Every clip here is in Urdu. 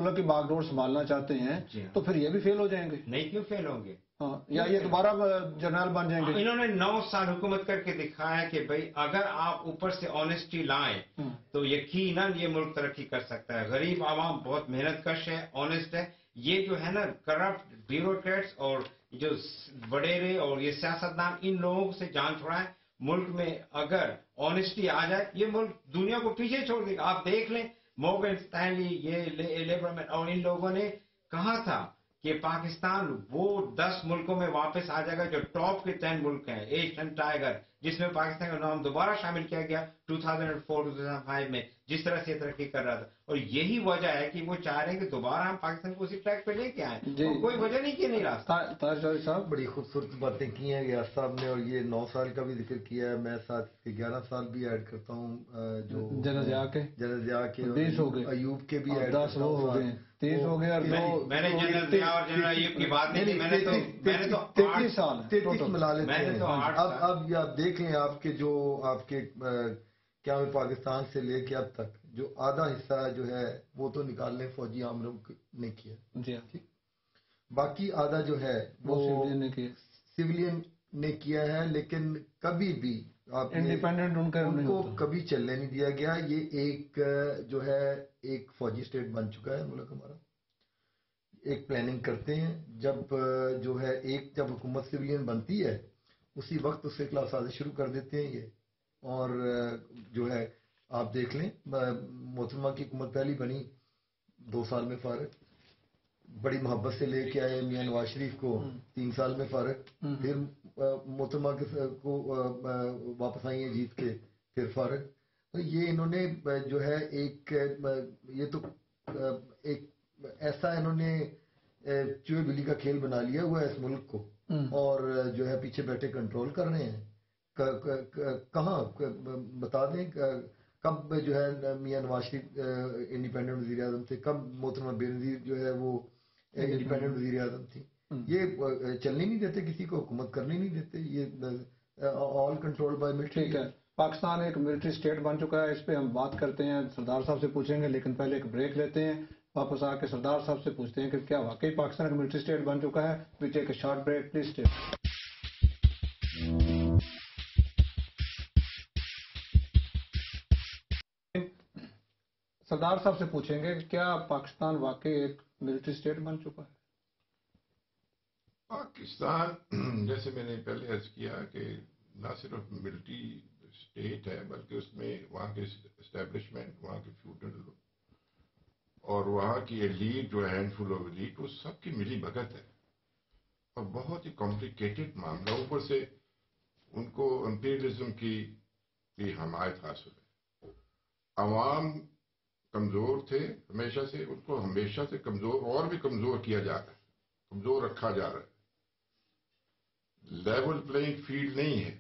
ملک کی باغ ڈور سنبھالنا چاہتے ہیں تو پھر یہ بھی فیل ہو جائیں گے؟ نہیں، کیوں فیل ہوں گے؟ یا یہ دوبارہ جنرل بن جائیں گے؟ انہوں نے 9 سال حکومت کر کے دکھایا ہے کہ بھئی اگر آپ اوپر سے آنیسٹی لائیں تو یقیناً یہ ملک ترقی کر سکتا ہے. غریب عوام بہت محنت کش ہے، آنیسٹ ہے. یہ جو ہے نا کرپٹ بیوروکریٹس اور جو وڈیرے اور یہ سیاستدان، ان لوگوں سے جان چھوڑائیں. ملک میں اگر آنیسٹی آ جائے یہ ملک دنیا کو پیچھے چھوڑ دے گا. آپ دیکھ لیں مورگن اسٹینلی، یہ لیبرمین اور ان لوگوں نے کہا تھا کہ پاکستان وہ 10 ملکوں میں واپس آ جائے گا جو ٹاپ کے 10 ملک ہیں، ایشین ٹائیگر، جس میں پاکستان کا نام دوبارہ شامل کیا گیا 2004-2005 میں، جس طرح سے ترقی کر رہا تھا. اور یہی وجہ ہے کہ وہ چاہ رہے ہیں کہ دوبارہ ہم پاکستان کو اسی ٹریک پہ لے کے آئیں. اور کوئی وجہ نہیں کہ نہیں راستہ. طاہر چودھری صاحب، بڑی خوبصورت باتیں کی ہیں ریاض صاحب نے، اور یہ 9 سال کا بھی ذکر کیا ہے. میں ساتھ کے 11 سال بھی ایڈ کرتا ہوں، جو جنرل ضیاء کے 20 ہو گئے، ایوب کے بھی ایڈ 10 وہ ہو گئے، 30 ہو گئے. اور میں نے جنرل ضیاء اور جنرل ایوب کی بات نہیں کی، میں نے تو 33 سال 33 ملا لیتے ہیں. اب یہ آپ دیکھ لیں، آپ کے جو آپ کے کیا پاکستان سے لے کے اب تک جو آدھا حصہ جو ہے وہ تو نکال لیں فوجی عاملوں نے کیا، ٹھیک، باقی آدھا جو ہے وہ سیولین نے کیا ہے. لیکن کبھی بھی آپ انڈیپینڈنٹ ان کو کبھی چلنے نہیں دیا گیا. یہ ایک جو ہے ایک فوجی اسٹیٹ بن چکا ہے ملک ہمارا. ایک پلاننگ کرتے ہیں، جب جو ہے جب حکومت سیولین بنتی ہے اسی وقت اس کے خلاف سازش شروع کر دیتے ہیں یہ. اور جو ہے آپ دیکھ لیں، محترمہ کی حکومت پہلی بنی 2 سال میں فارغ، بڑی محبت سے لے کے آئے میاں نواز شریف کو 3 سال میں فارغ، پھر محترمہ کو واپس آئی ہیں جیت کے، پھر فارغ. تو یہ انہوں نے جو ہے یہ تو ایک ایسا انہوں نے چوہے بلی کا کھیل بنا لیا ہوا ہے اس ملک کو، اور جو ہے پیچھے بیٹھے کنٹرول کر رہے ہیں. کہاں بتا دیں کب جو ہے میاں نواز شریف انڈیپینڈنٹ وزیر اعظم تھے، کب محترمہ بینظیر جو ہے وہ انڈیپینڈنٹ وزیر اعظم تھی. یہ چلنے نہیں دیتے، کسی کو حکومت کرنے نہیں دیتے. یہ آل کنٹرول بائی ملٹری. ٹھیک ہے، پاکستان ایک ملٹری اسٹیٹ بن چکا ہے، اس پہ ہم بات کرتے ہیں، سردار صاحب سے پوچھیں گے، لیکن پہلے ایک بریک لیتے ہیں. واپس آ کے سردار صاحب سے پوچھتے ہیں کہ کیا واقعی پاکستان ایک ملٹری اسٹیٹ بن چکا ہے. We take a short break, please stay. سردار صاحب سے پوچھیں گے کہ کیا پاکستان واقعی ایک ملٹری اسٹیٹ بن چکا ہے؟ پاکستان جیسے میں نے پہلے عرض کیا کہ نہ صرف ملٹری اسٹیٹ ہے، بلکہ اس میں وہاں کے اسٹیبلشمنٹ، وہاں کے فیوڈل اور وہاں کی ایلیٹ جو ہینڈ فل آف ایلیٹ، وہ سب کی ملی بھگت ہے اور بہت ہی کمپلیکیٹڈ معاملہ. اوپر سے ان کو امپیریلزم کی بھی حمایت حاصل ہے. عوام کمزور تھے ہمیشہ سے، ان کو ہمیشہ سے کمزور اور بھی کمزور کیا جا رہا ہے، کمزور رکھا جا رہا ہے. لیول پلینگ فیلڈ نہیں ہے.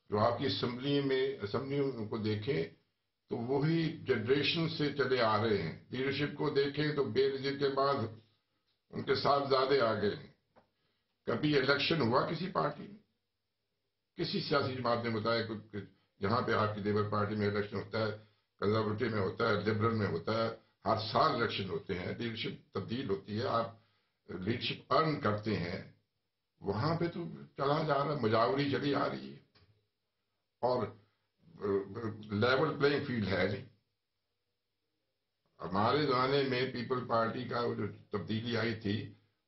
جو آپ کی اسمبلیوں کو دیکھیں تو وہی جنریشن سے چلے آ رہے ہیں. لیڈرشپ کو دیکھیں تو بے نظیر کے بعد ان کے ساتھ زیادہ آ گئے ہیں. کبھی الیکشن ہوا کسی پارٹی میں؟ کسی سیاسی جماعت نے بتایا کہ جہاں پہ آپ کی لیبر پارٹی میں الیکشن ہوتا ہے، کنزرویٹو میں ہوتا ہے، لبرل میں ہوتا ہے، ہر سال الیکشن ہوتے ہیں، لیڈرشپ تبدیل ہوتی ہے، آپ لیڈرشپ ارن کرتے ہیں. وہاں پہ تو چلا جا رہا ہے، مجاوری چلی آ رہی ہے اور لیول پلینگ فیلڈ ہے نہیں. ہمارے زمانے میں پیپل پارٹی کا جو تبدیلی آئی تھی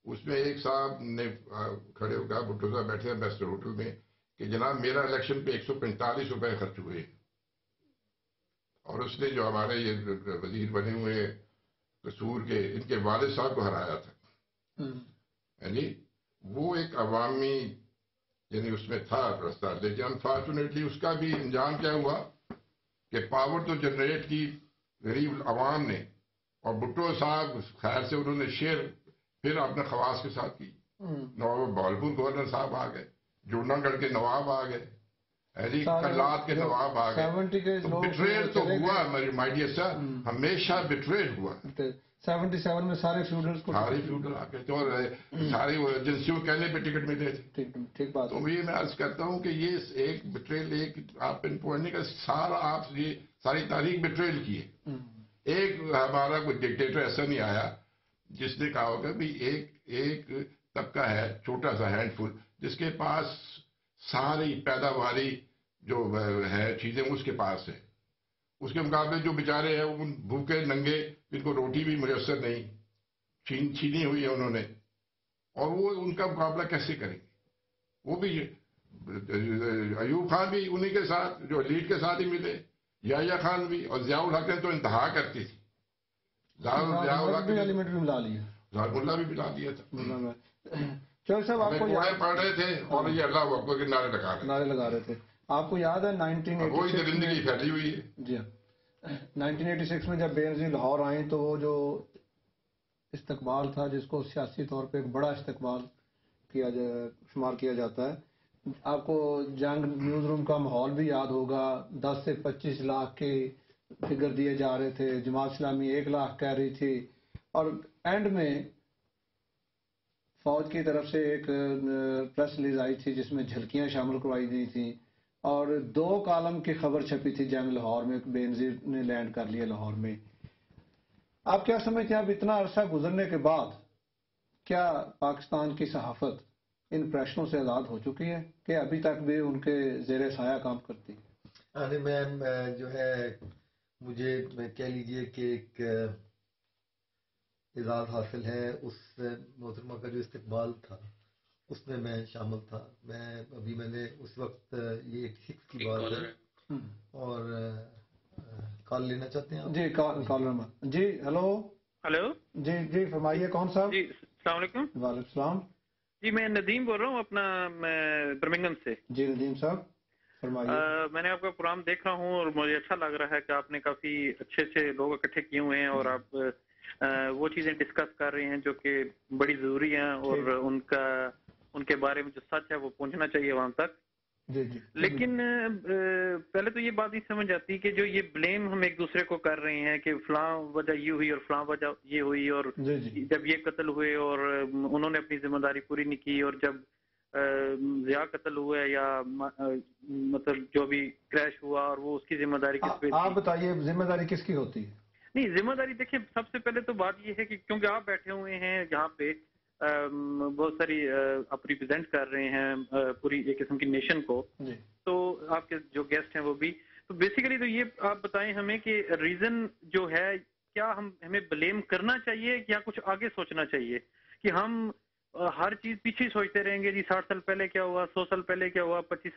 اس میں ایک صاحب نے کھڑے ہو کر، بھٹو صاحب بیٹھے ہیں بیسٹر ہوٹل میں، کہ جناب میرا الیکشن پہ 145 روپے خرچ ہوئے. اور اس نے جو ہمارے یہ وزیر بنے ہوئے قصور کے، ان کے والد صاحب کو ہرایا تھا. یعنی وہ ایک عوامی یعنی اس میں تھا رستہ. لیکن انفارچونیٹلی اس کا بھی انجام کیا ہوا کہ پاور تو جنریٹ کی غریب عوام نے، اور بھٹو صاحب خیر سے انہوں نے شیئر پھر اپنے خواص کے ساتھ کی. نواب بہلپور گورنر صاحب آ گئے، جوڑنا گڑھ کے نواب آ گئے، کلات کے نواب آ گئے. تو بٹریل تو ہوا مائی ڈیئر سر، ہمیشہ بٹریل ہوا. 77 میں سارے فیوڈلز کو فیوڈل آ گئے تھے اور ساری ایجنسیوں کہنے پہ ٹکٹ ملے تھے. ٹھیک بات. تو یہ میں عرض کرتا ہوں کہ یہ ایک بٹریل، ایک آپ پن پوائنٹ کا سارا، آپ یہ ساری تاریخ بٹریل کی ہے. ایک ہمارا کوئی ڈکٹیٹر ایسا نہیں آیا جس نے کہا ہوگا بھی ایک طبقہ ہے چھوٹا سا ہینڈ فل جس کے پاس ساری پیداواری جو ہے چیزیں اس کے پاس ہے. اس کے مقابلے جو بیچارے ہیں ان بھوکے ننگے جن کو روٹی بھی میسر نہیں چھینی ہوئی ہے انہوں نے, اور وہ ان کا مقابلہ کیسے کریں گے؟ وہ بھی ایوب خان بھی انہی کے ساتھ جو لیڈ کے ساتھ ہی ملے, یحییٰ خان بھی, اور ضیاء الحق نے تو انتہا کرتی تھی. ضیاء الحق نے ایلیمنٹ بھی ملا لیا, ملا بھی ملا دیا تھا. چل صاحب آپ کو پڑھ رہے تھے اور یہ اللہ اکبر کے نعرے لگا رہے تھے. آپ کو یاد ہے 1986 وہی درندگی پھیلی ہوئی ہے. جی ہاں, 1986 میں جب بے نظیر لاہور آئیں تو وہ جو استقبال تھا جس کو سیاسی طور پہ ایک بڑا استقبال شمار کیا جاتا ہے. آپ کو جنگ نیوز روم کا ماحول بھی یاد ہوگا. 10 سے 25 لاکھ کے فگر دیے جا رہے تھے, جماعت اسلامی 1 لاکھ کہہ رہی تھی, اور اینڈ میں فوج کی طرف سے ایک پریس ریلیز آئی تھی جس میں جھلکیاں شامل کروائی گئی تھیں, اور 2 کالم کی خبر چھپی تھی جنگ لاہور میں, بے نظیر نے لینڈ کر لیا لاہور میں. آپ کیا سمجھتے ہیں اب اتنا عرصہ گزرنے کے بعد کیا پاکستان کی صحافت ان پریشروں سے آزاد ہو چکی ہے کہ ابھی تک بھی ان کے زیر سایہ کام کرتی ہے؟ میں جو ہے مجھے کہہ لیجئے کہ ایک اعزاز حاصل ہے. اس محترمہ کا جو استقبال تھا اس میں شامل تھا. میں نے اس وقت یہ 86 کی بات ہے, اور کال لینا چاہتے ہیں آپ؟ جی کالر. جی ہلو. جی فرمائیے کون صاحب؟ جی السلام علیکم. وعلیکم السلام. جی میں ندیم بول رہا ہوں اپنا برمنگھم سے. جی ندیم صاحب فرمائیے. میں نے آپ کا پروگرام دیکھ رہا ہوں اور مجھے اچھا لگ رہا ہے کہ آپ نے کافی اچھے لوگ اکٹھے کیے ہوئے ہیں, اور آپ وہ چیزیں ڈسکس کر رہے ہیں جو کہ بڑی ضروری ہیں, اور ان کے بارے میں جو سچ ہے وہ پہنچنا چاہیے وہاں تک. لیکن پہلے تو یہ بات نہیں سمجھ آتی کہ جو یہ بلیم ہم ایک دوسرے کو کر رہے ہیں کہ فلاں وجہ یہ ہوئی اور فلاں وجہ یہ ہوئی, اور جب یہ قتل ہوئے اور انہوں نے اپنی ذمہ داری پوری نہیں کی, اور جب ضیاء قتل ہوئے یا مطلب جو بھی کریش ہوا اور وہ اس کی ذمہ داری کس پہ, آپ بتائیے ذمہ داری کس کی ہوتی ہے؟ نہیں, ذمہ داری دیکھیں سب سے پہلے تو بات یہ ہے کہ کیونکہ آپ بیٹھے ہوئے ہیں جہاں پہ بہت ساری آپ ریپرزینٹ کر رہے ہیں پوری ایک قسم کی نیشن کو, تو آپ کے جو گیسٹ ہیں وہ بھی, تو بیسیکلی تو یہ آپ بتائیں ہمیں کہ ریزن جو ہے کیا ہمیں بلیم کرنا چاہیے یا کچھ آگے سوچنا چاہیے کہ ہم ہر چیز پیچھے سوچتے رہیں گے جی 60 سال پہلے کیا ہوا, 100 سال پہلے کیا ہوا, 25 سال